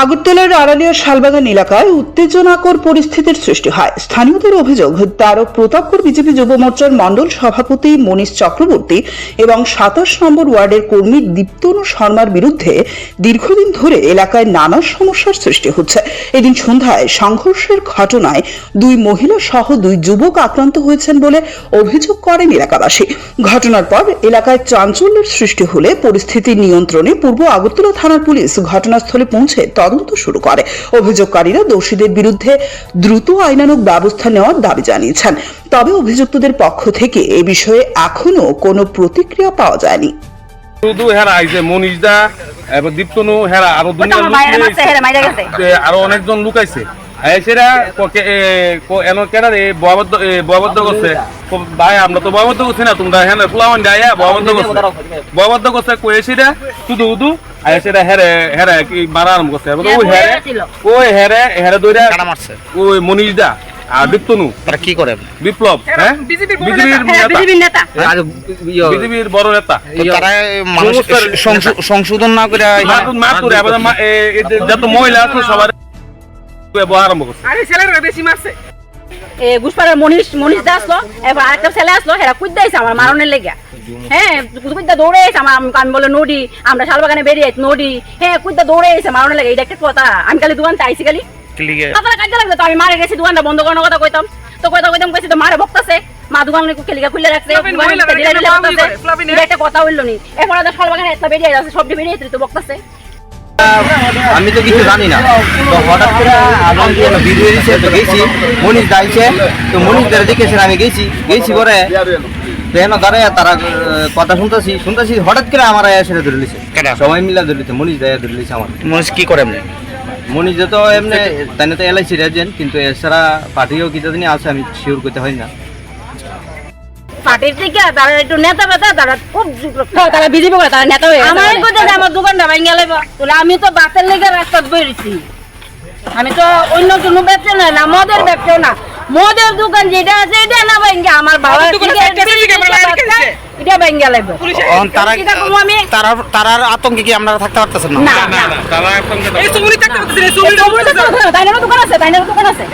আগরতলার আড়ালিয়া শালবাগান এলাকায় উত্তেজনাকর পরিস্থিতির সৃষ্টি হয়। স্থানীয়দের অভিযোগ, তেরো প্রতাপপুর বিজেপি যুব মোর্চার মণ্ডল সভাপতি মনীষ চক্রবর্তী এবং 27 নম্বর ওয়ার্ডের কর্মী দীপ্তনু শর্মার বিরুদ্ধে দীর্ঘদিন ধরে এলাকায় নানা সমস্যার সৃষ্টি হচ্ছে। এদিন সন্ধ্যায় সংঘর্ষের ঘটনায় দুই মহিলা সহ দুই যুবক আক্রান্ত হয়েছেন বলে অভিযোগ করেন এলাকাবাসী। ঘটনার পর এলাকায় চাঞ্চল্যের সৃষ্টি হলে পরিস্থিতি নিয়ন্ত্রণে পূর্ব আগরতলা থানার পুলিশ ঘটনাস্থলে পৌঁছে তদন্ত শুরু করে। অভিযোগকারীরা দোষীদের বিরুদ্ধে দ্রুত আইনানুগ ব্যবস্থা নেওয়ার দাবি জানিয়েছেন। তবে অভিযুক্তদের পক্ষ থেকে এ বিষয়ে এখনো কোনো প্রতিক্রিয়া পাওয়া যায়নি। শুধু হেরা আইছে মনীষ দা এবং দীপ্তনু হেরা আরো আরো অনেকজন লোক আইছে সেটা বয়বদ্ধ করছে। ভাই আমরা তো বয়বদ্ধ করছি না, তোমরা হ্যাঁ ফুলামান গায়া বয়বদ্ধ করছে কয়ে সেটা শুধু উদু সেটা হেরে হেরে কি মারা আরম্ভ করছে। ওই হেরে হেরে দইরা মারছে ওই মনীষ দা আর দীপ্তনু। তারা কি করে? বিপ্লব, হ্যাঁ বিজেপির বড় নেতা। তারা মানুষ সংশোধন না করে যত মহিলা আছে সবার আরম্ভ করছে। ঘুষপাড়ার মনীষ দা আসলো, এবার আরেকটা ছেলে আসলো, হেরা কুইদা আইছে আমার মারণের লেগে। হ্যাঁ কুইদা দৌড়ে আইছে আমি বলে নদী, আমরা শালবাগানে বেরিয়ে নদী, হ্যাঁ কুইদা দৌড়ে আইছে মারণের লেগে। এটা একটা কথা। আমি খালি দোকানটা আইছি খালি আপনারা কাজে লাগবে তো আমি মারে গেছি, দোকানটা বন্ধ করানোর কথা কইতাম তো কইতাম কইছি তো মারে বকতাছে মা দোকান কেলিকা খুলে রাখছে। একটা কথা হইলো নি, এখন শালবাগানে একটা বেরিয়ে যাচ্ছে, সবটি বেরিয়ে তো বকতাছে। আমি তো কিছু জানি না, তো হঠাৎ করে আগুন দিয়ে ভিডিও দিচ্ছে, তো গেছি মনীষ দাইছে, তো মনীষ দাঁড়ে দেখেছে আমি গেছি পরে ট্রেন দাঁড়ায় তারা কথা শুনতেছি হঠাৎ করে আমার সেটা ধরে লিছে, সবাই মিলে ধরে লিছে, মনীষ দায়া ধরে লিছে। আমার মনীষ কি করে এমনি? মনীষ তো এমনি তাই তো এলআইসির এজেন্ট, কিন্তু এছাড়া পার্টিও কি জানি আছে আমি শিওর করতে হয় না। পার্টির থেকে তারা একটু নেতা বেতা, তারা খুব তারা বিজেপি করে, তারা নেতা হয়ে আমার কোথায় আমার দোকানটা ভাঙিয়ে গেলে বলে আমি তো বাসের লেগে রাস্তা বেরিয়েছি, আমি তো অন্য কোনো ব্যবসা না, মদের ব্যবসা না, মদের দোকান যেটা আছে এটা না ভাঙিয়ে আমার বাবা এটা ভাঙিয়ে লাগবে। তারার আতঙ্কে কি আপনারা থাকতে পারতেছেন না? দোকান আছে, দোকান আছে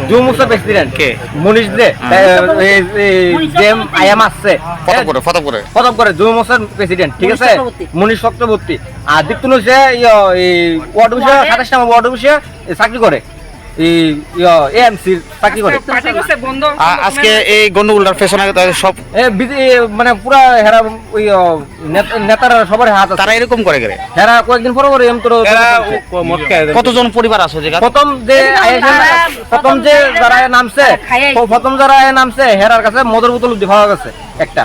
যুব মোর্চার প্রেসিডেন্ট কে মনীষ দে ফতপ করে যুব মোর্চার প্রেসিডেন্ট, ঠিক আছে, মনীষ চক্রবর্তী। আর দীপ্তনু যে ওয়ার্ড অফিসে 27 নম্বর ওয়ার্ড অফিসে চাকরি করে, চাকরি করে। আজকে এই গন্ডগোলটার পেছনে সব মানে পুরা হেরা নেতারা সবার হাত আছে। তারা এরকম করে গেলে হেরা কয়েকদিন পর এম করে। কতজন পরিবার আছে? প্রথম যারা নামছে হেরার কাছে মদের বোতল পাওয়া গেছে একটা,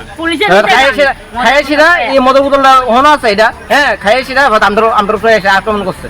খাইয়েছিরা এই মদের বোতলটা হনো আছে এটা, হ্যাঁ খাইয়েছিরা আমরা আক্রমণ করছে।